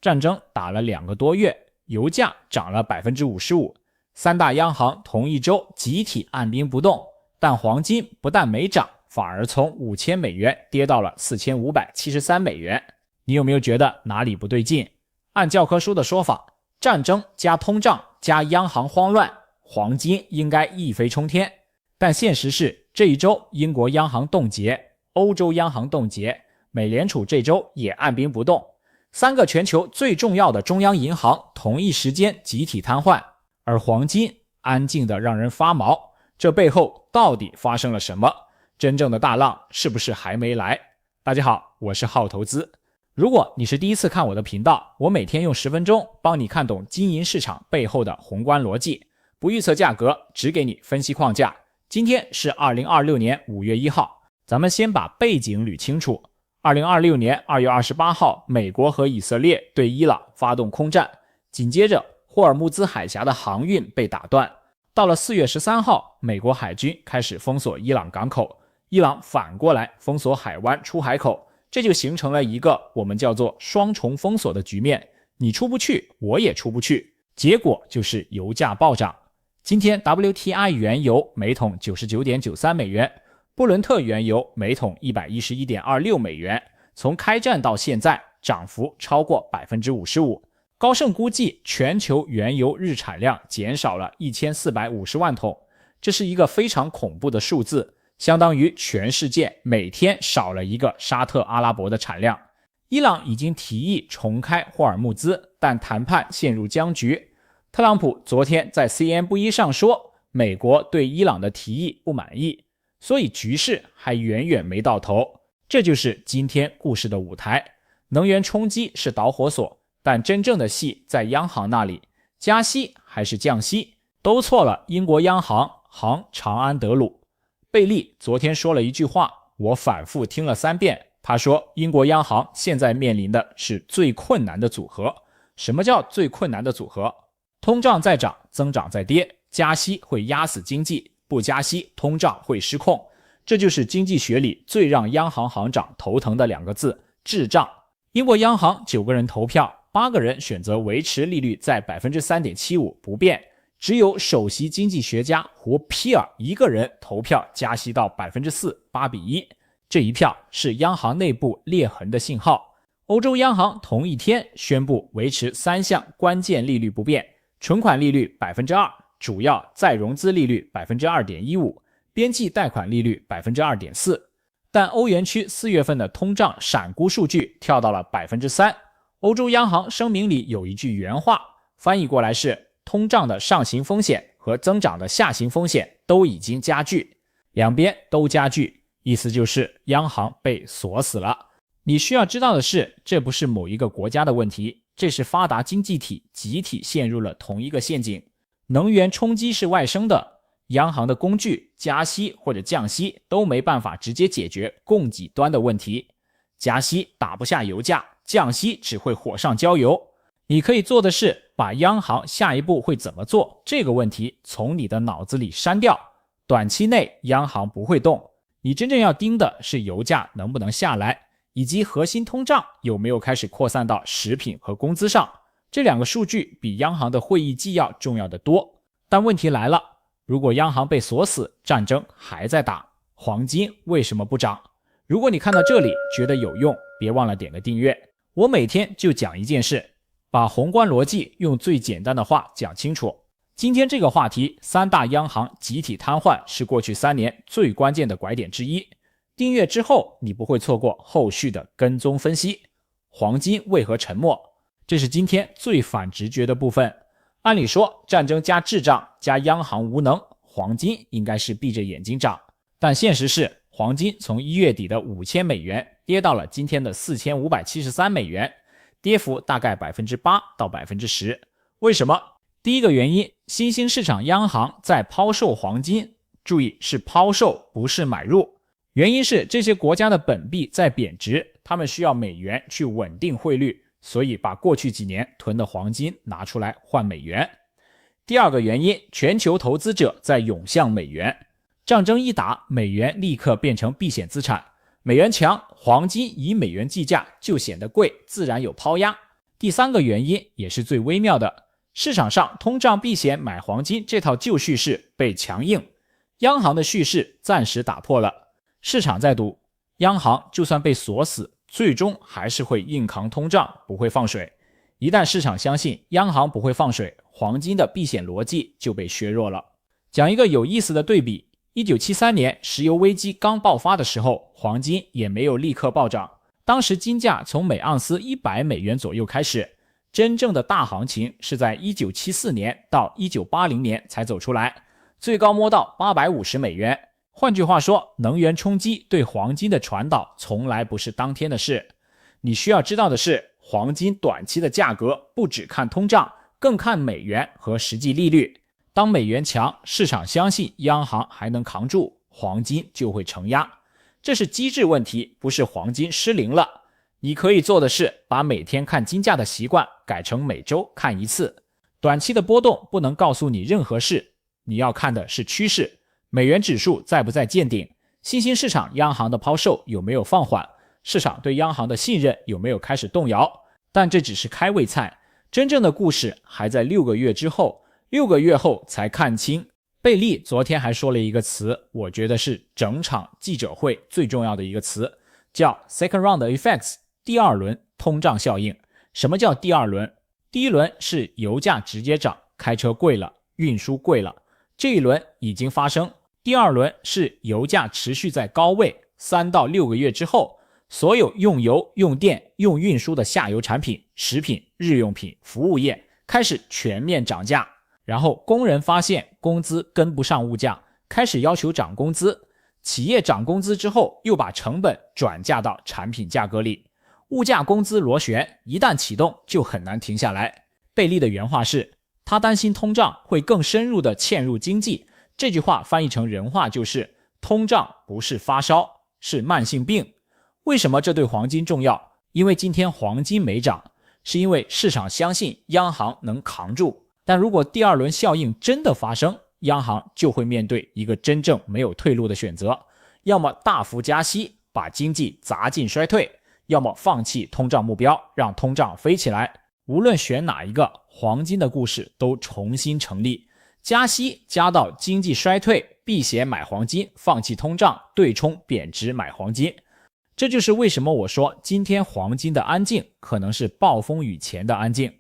战争打了2个多月，油价涨了 55%， 三大央行同一周集体按兵不动，但黄金不但没涨，反而从5000美元跌到了4573美元。你有没有觉得哪里不对劲？按教科书的说法，战争加通胀加央行慌乱，黄金应该一飞冲天。但现实是，这一周英国央行冻结，欧洲央行冻结，美联储这周也按兵不动，3个全球最重要的中央银行同一时间集体瘫痪，而黄金安静的让人发毛。这背后到底发生了什么？真正的大浪是不是还没来？大家好，我是浩投资。如果你是第一次看我的频道，我每天用10分钟帮你看懂金银市场背后的宏观逻辑，不预测价格，只给你分析框架。今天是2026年5月1号，咱们先把背景捋清楚。2026年2月28号，美国和以色列对伊朗发动空战，紧接着霍尔木兹海峡的航运被打断。到了4月13号，美国海军开始封锁伊朗港口，伊朗反过来封锁海湾出海口，这就形成了一个我们叫做双重封锁的局面，你出不去，我也出不去，结果就是油价暴涨。今天 WTI 原油每桶 99.93 美元，布伦特原油每桶 111.26 美元，从开战到现在涨幅超过 55%。 高盛估计全球原油日产量减少了1450万桶，这是一个非常恐怖的数字，相当于全世界每天少了一个沙特阿拉伯的产量。伊朗已经提议重开霍尔木兹，但谈判陷入僵局。特朗普昨天在 CNBC 上说，美国对伊朗的提议不满意，所以局势还远远没到头。这就是今天故事的舞台。能源冲击是导火索，但真正的戏在央行那里，加息还是降息，都错了。英国央行行长安德鲁。贝利昨天说了一句话，我反复听了3遍。他说，英国央行现在面临的是最困难的组合。什么叫最困难的组合？通胀在涨，增长在跌，加息会压死经济，不加息，通胀会失控。这就是经济学里最让央行行长头疼的2个字，滞胀。英国央行9个人投票，8个人选择维持利率在 3.75% 不变，只有首席经济学家胡皮尔1个人投票加息到 4%， 8-1。这一票是央行内部裂痕的信号。欧洲央行同一天宣布维持3项关键利率不变，存款利率 2%， 主要再融资利率 2.15%， 边际贷款利率 2.4%。 但欧元区4月份的通胀闪估数据跳到了 3%。 欧洲央行声明里有一句原话，翻译过来是，通胀的上行风险和增长的下行风险都已经加剧，两边都加剧，意思就是央行被锁死了。你需要知道的是，这不是某一个国家的问题，这是发达经济体集体陷入了同一个陷阱。能源冲击是外生的，央行的工具加息或者降息都没办法直接解决供给端的问题。加息打不下油价，降息只会火上浇油。你可以做的是把央行下一步会怎么做这个问题从你的脑子里删掉。短期内央行不会动，你真正要盯的是油价能不能下来，以及核心通胀有没有开始扩散到食品和工资上。这2个数据比央行的会议纪要重要的多。但问题来了，如果央行被锁死，战争还在打，黄金为什么不涨？如果你看到这里觉得有用，别忘了点个订阅。我每天就讲一件事，把宏观逻辑用最简单的话讲清楚。今天这个话题，3大央行集体瘫痪是过去3年最关键的拐点之一。订阅之后，你不会错过后续的跟踪分析。黄金为何沉没？这是今天最反直觉的部分。按理说，战争加滞胀加央行无能，黄金应该是闭着眼睛涨。但现实是，黄金从1月底的5000美元跌到了今天的4573美元，跌幅大概 8% 到 10%。 为什么？第一个原因，新兴市场央行在抛售黄金，注意是抛售，不是买入。原因是这些国家的本币在贬值，他们需要美元去稳定汇率，所以把过去几年囤的黄金拿出来换美元。第二个原因，全球投资者在涌向美元，战争一打，美元立刻变成避险资产，美元强，黄金以美元计价就显得贵，自然有抛压。第三个原因也是最微妙的，市场上通胀避险买黄金这套旧叙事被强硬，央行的叙事暂时打破了，市场在赌，央行就算被锁死，最终还是会硬扛通胀，不会放水。一旦市场相信央行不会放水，黄金的避险逻辑就被削弱了。讲一个有意思的对比，1973年石油危机刚爆发的时候，黄金也没有立刻暴涨，当时金价从每盎司100美元左右开始，真正的大行情是在1974年到1980年才走出来，最高摸到850美元。换句话说，能源冲击对黄金的传导从来不是当天的事。你需要知道的是，黄金短期的价格不只看通胀，更看美元和实际利率。当美元强，市场相信央行还能扛住，黄金就会承压。这是机制问题，不是黄金失灵了。你可以做的是把每天看金价的习惯改成每周看一次。短期的波动不能告诉你任何事，你要看的是趋势。美元指数在不在见顶？新兴市场央行的抛售有没有放缓？市场对央行的信任有没有开始动摇？但这只是开胃菜，真正的故事还在6个月之后，6个月后才看清。贝利昨天还说了一个词，我觉得是整场记者会最重要的一个词，叫 second round effects， 第二轮通胀效应。什么叫第二轮？第一轮是油价直接涨，开车贵了，运输贵了，这一轮已经发生。第二轮是油价持续在高位，3到6个月之后，所有用油、用电、用运输的下游产品、食品、日用品、服务业开始全面涨价，然后工人发现工资跟不上物价，开始要求涨工资，企业涨工资之后又把成本转嫁到产品价格里，物价工资螺旋一旦启动就很难停下来。贝利的原话是，他担心通胀会更深入地嵌入经济，这句话翻译成人话就是，通胀不是发烧，是慢性病。为什么这对黄金重要？因为今天黄金没涨，是因为市场相信央行能扛住。但如果第二轮效应真的发生，央行就会面对一个真正没有退路的选择，要么大幅加息，把经济砸进衰退，要么放弃通胀目标，让通胀飞起来。无论选哪一个，黄金的故事都重新成立。加息加到经济衰退，避险买黄金，放弃通胀，对冲贬值买黄金。这就是为什么我说今天黄金的安静可能是暴风雨前的安静。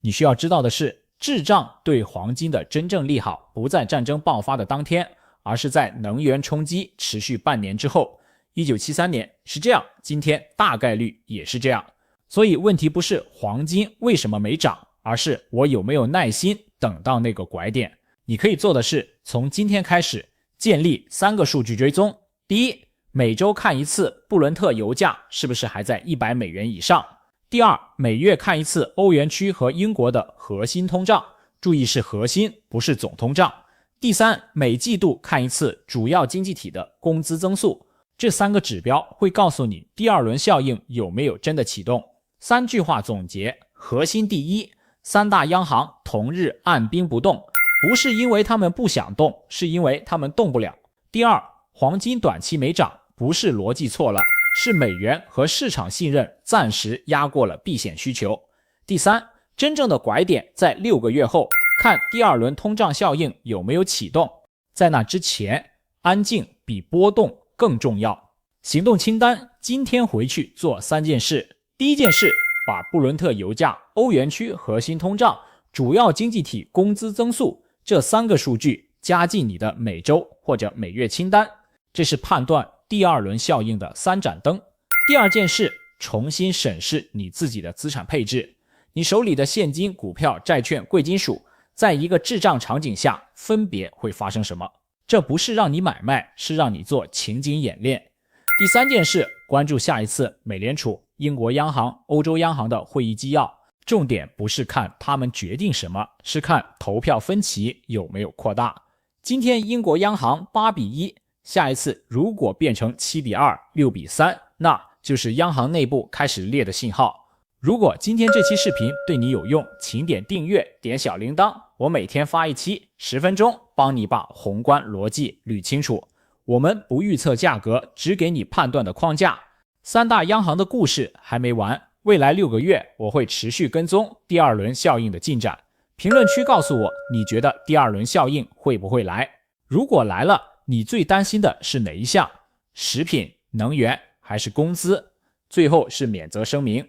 你需要知道的是，滞胀对黄金的真正利好不在战争爆发的当天，而是在能源冲击持续半年之后。1973年是这样，今天大概率也是这样。所以问题不是黄金为什么没涨，而是我有没有耐心等到那个拐点。你可以做的是，从今天开始建立3个数据追踪。第一，每周看一次布伦特油价是不是还在100美元以上。第二，每月看一次欧元区和英国的核心通胀，注意是核心，不是总通胀。第三，每季度看一次主要经济体的工资增速。这3个指标会告诉你第二轮效应有没有真的启动。3句话总结：核心第一，3大央行同日按兵不动，不是因为他们不想动，是因为他们动不了。第二，黄金短期没涨，不是逻辑错了，是美元和市场信任暂时压过了避险需求。第三，真正的拐点在6个月后，看第二轮通胀效应有没有启动。在那之前，安静比波动更重要。行动清单，今天回去做3件事。第一件事，把布伦特油价、欧元区核心通胀、主要经济体工资增速这3个数据加进你的每周或者每月清单，这是判断第二轮效应的3盏灯。第二件事，重新审视你自己的资产配置，你手里的现金、股票、债券、贵金属，在一个滞胀场景下分别会发生什么？这不是让你买卖，是让你做情景演练。第三件事，关注下一次美联储、英国央行、欧洲央行的会议纪要，重点不是看他们决定什么，是看投票分歧有没有扩大。今天英国央行8-1，下一次如果变成7-2、6-3，那就是央行内部开始裂的信号。如果今天这期视频对你有用，请点订阅，点小铃铛，我每天发一期，10分钟帮你把宏观逻辑捋清楚。我们不预测价格，只给你判断的框架。3大央行的故事还没完，未来6个月我会持续跟踪第二轮效应的进展。评论区告诉我，你觉得第二轮效应会不会来？如果来了，你最担心的是哪一项？食品、能源还是工资？最后是免责声明。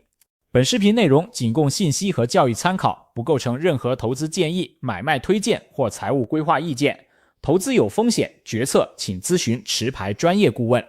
本视频内容仅供信息和教育参考，不构成任何投资建议、买卖推荐或财务规划意见。投资有风险，决策请咨询持牌专业顾问。